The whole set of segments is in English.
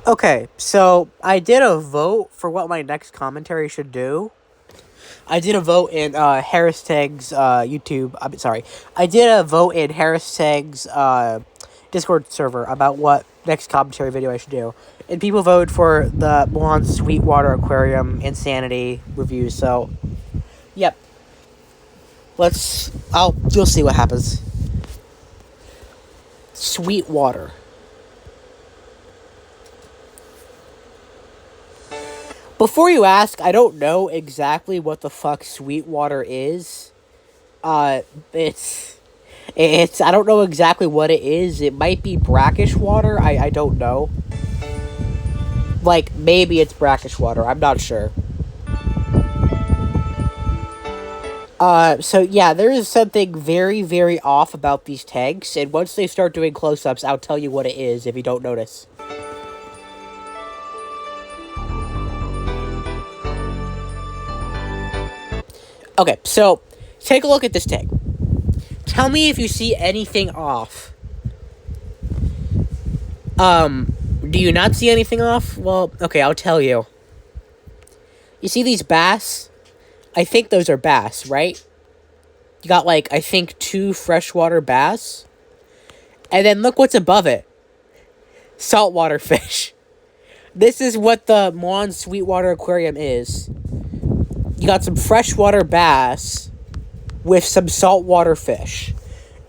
Okay, so I did a vote for what my next commentary should do. I did a vote in Harris Tag's YouTube. I'm sorry. I did a vote in Harris Tag's Discord server about what next commentary video I should do, and people voted for the Muan Sweetwater Aquarium Insanity review. So, yep. You'll see what happens. Sweetwater. Before you ask, I don't know exactly what the fuck Sweetwater is. Uh, it's, I don't know exactly what it is. It might be brackish water. I don't know. Like, maybe it's brackish water. I'm not sure. So yeah, there is something very, very off about these tanks, and once they start doing close-ups, I'll tell you what it is if you don't notice. Okay, so take a look at this tank. Tell me if you see anything off. Do you not see anything off? Well, okay, I'll tell you. You see these bass? I think those are bass, right? You got, like, I think 2 freshwater bass. And then look what's above it. Saltwater fish. This is what the Muan Sweetwater Aquarium is. You got some freshwater bass with some saltwater fish.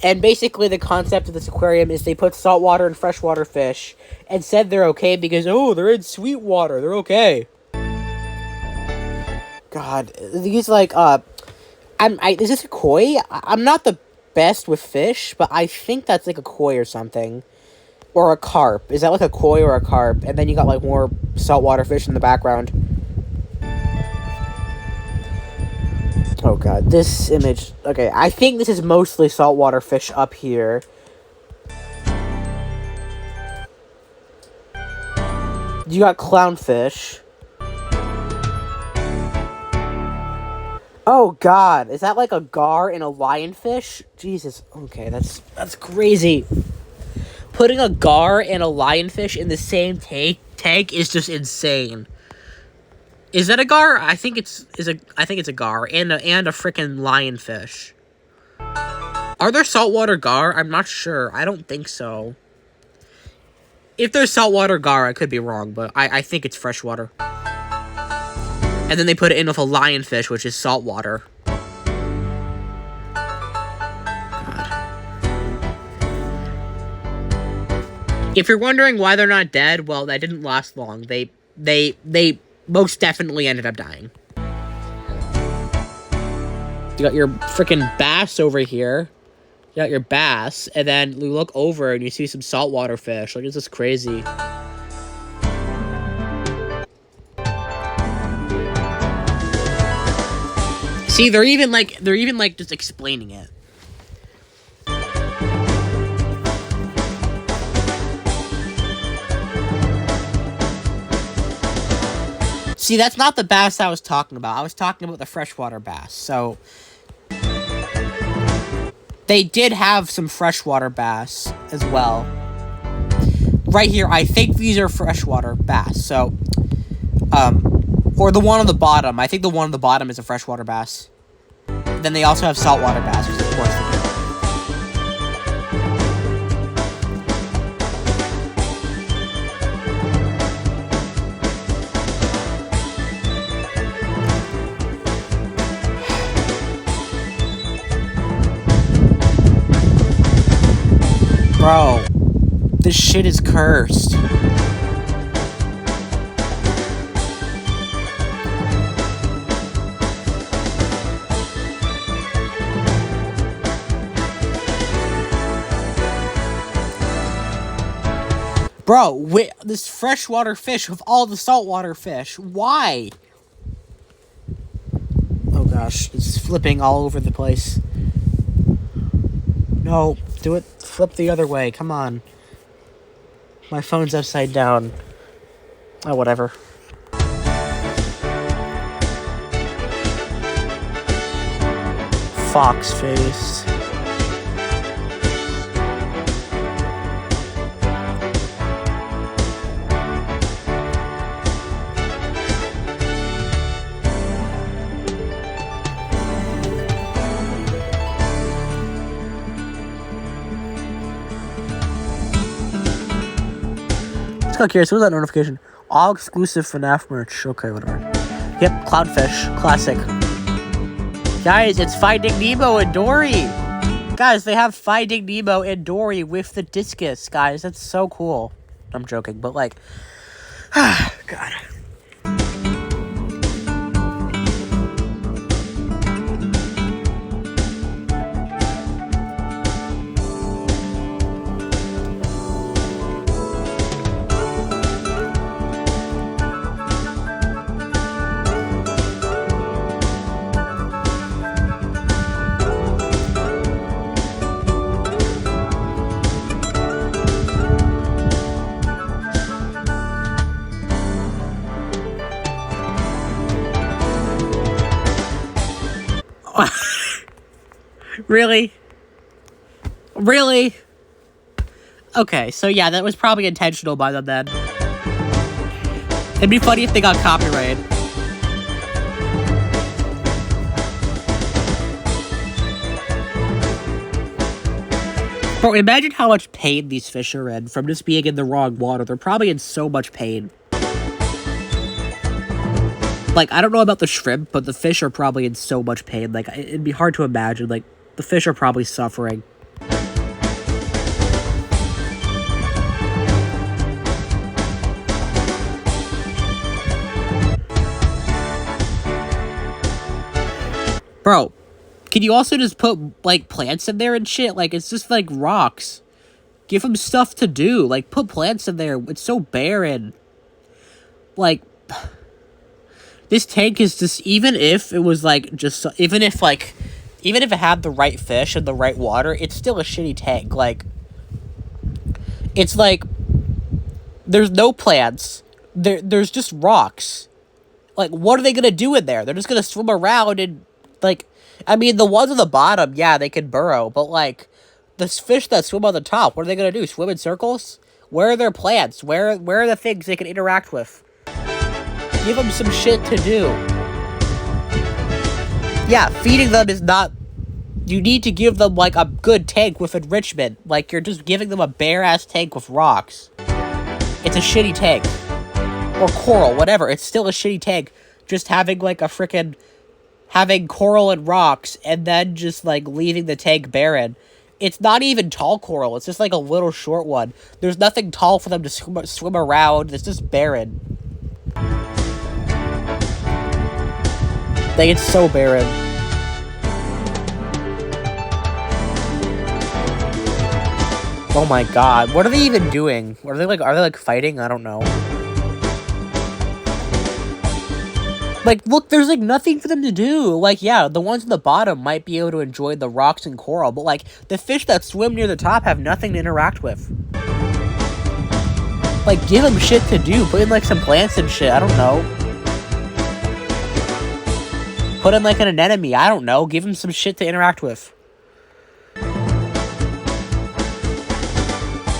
And basically the concept of this aquarium is they put saltwater and freshwater fish and said they're okay because, oh, they're in Sweetwater. They're okay. God, these, like, is this a koi? I'm not the best with fish, but I think that's like a koi or something. Or a carp. Is that like a koi or a carp? And then you got, like, more saltwater fish in the background. Oh god, this image... Okay, I think this is mostly saltwater fish up here. You got clownfish. Oh god, is that like a gar and a lionfish? Jesus, okay, that's crazy. Putting a gar and a lionfish in the same tank is just insane. Is that a gar? I think it's a gar and a freaking lionfish. Are there saltwater gar? I'm not sure. I don't think so. If there's saltwater gar, I could be wrong, but I think it's freshwater. And then they put it in with a lionfish, which is saltwater. God. If you're wondering why they're not dead, well, that didn't last long. They most definitely ended up dying. You got your freaking bass over here. You got your bass, and then you look over and you see some saltwater fish. Like, this is crazy. See, they're even like just explaining it. See, that's not the bass I was talking about. I was talking about the freshwater bass. So, they did have some freshwater bass as well. Right here, I think these are freshwater bass. So, or the one on the bottom. I think the one on the bottom is a freshwater bass. Then they also have saltwater bass, which of course they do. Bro, this shit is cursed. Bro, this freshwater fish with all the saltwater fish. Why? Oh gosh, it's flipping all over the place. No, do it. Flip the other way. Come on. My phone's upside down. Oh, whatever. Fox face. got curious. What was that notification? All exclusive FNAF merch. Okay, whatever. Yep, Cloudfish. Classic. Guys, it's Finding Nemo and Dory. Guys, they have Finding Nemo and Dory with the discus. Guys, that's so cool. I'm joking, but like... God. Really? Really? Okay, so yeah, that was probably intentional by them then. It'd be funny if they got copyrighted. Bro, imagine how much pain these fish are in from just being in the wrong water. They're probably in so much pain. Like, I don't know about the shrimp, but the fish are probably in so much pain. Like, it'd be hard to imagine. Like, the fish are probably suffering. Bro, can you also just put, like, plants in there and shit? Like, it's just, like, rocks. Give them stuff to do. Like, put plants in there. It's so barren. Like... This tank is just, even if it was, like, just, even if it had the right fish and the right water, it's still a shitty tank. Like, it's like, there's no plants, there's just rocks. Like, what are they gonna do in there? They're just gonna swim around and, like, I mean, the ones on the bottom, yeah, they can burrow, but, like, the fish that swim on the top, what are they gonna do? Swim in circles? Where are their plants? Where are the things they can interact with? Give them some shit to do. Yeah, feeding them is not... You need to give them, like, a good tank with enrichment. Like, you're just giving them a bare-ass tank with rocks. It's a shitty tank. Or coral, whatever. It's still a shitty tank. Just having, like, a frickin'... Having coral and rocks, and then just, like, leaving the tank barren. It's not even tall coral. It's just, like, a little short one. There's nothing tall for them to swim around. It's just barren. Like, it's so barren. Oh my god. What are they even doing? Are they like fighting? I don't know. Like, look, there's like nothing for them to do. Like, yeah, the ones at the bottom might be able to enjoy the rocks and coral, but like, the fish that swim near the top have nothing to interact with. Like, give them shit to do. Put in like some plants and shit. I don't know. Put in, like, an anemone. I don't know. Give him some shit to interact with.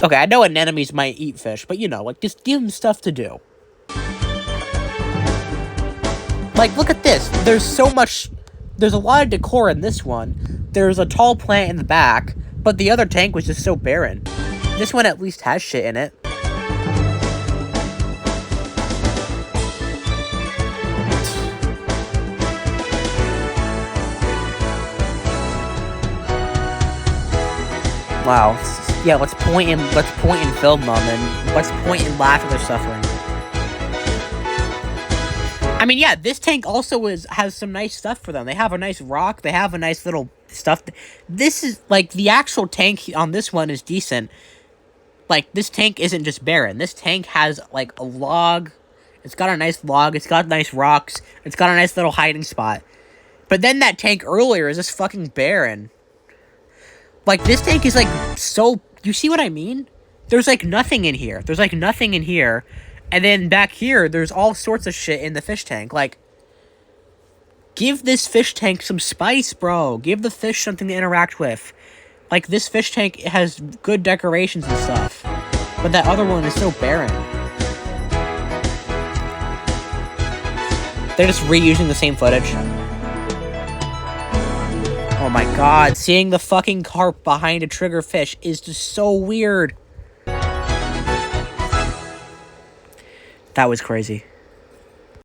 Okay, I know anemones might eat fish, but, you know, like, just give him stuff to do. Like, look at this. There's so much... There's a lot of decor in this one. There's a tall plant in the back, but the other tank was just so barren. This one at least has shit in it. Wow. Yeah, let's point and film them, and let's point and laugh at their suffering. I mean, yeah, this tank also has some nice stuff for them. They have a nice rock. They have a nice little stuff. This is, like, the actual tank on this one is decent. Like, this tank isn't just barren. This tank has, like, a log. It's got a nice log. It's got nice rocks. It's got a nice little hiding spot. But then that tank earlier is just fucking barren. Like, this tank is, like, so... You see what I mean? There's, like, nothing in here. There's, like, nothing in here. And then back here, there's all sorts of shit in the fish tank. Like, give this fish tank some spice, bro. Give the fish something to interact with. Like, this fish tank has good decorations and stuff. But that other one is so barren. They're just reusing the same footage. Oh my god, seeing the fucking carp behind a triggerfish is just so weird. That was crazy.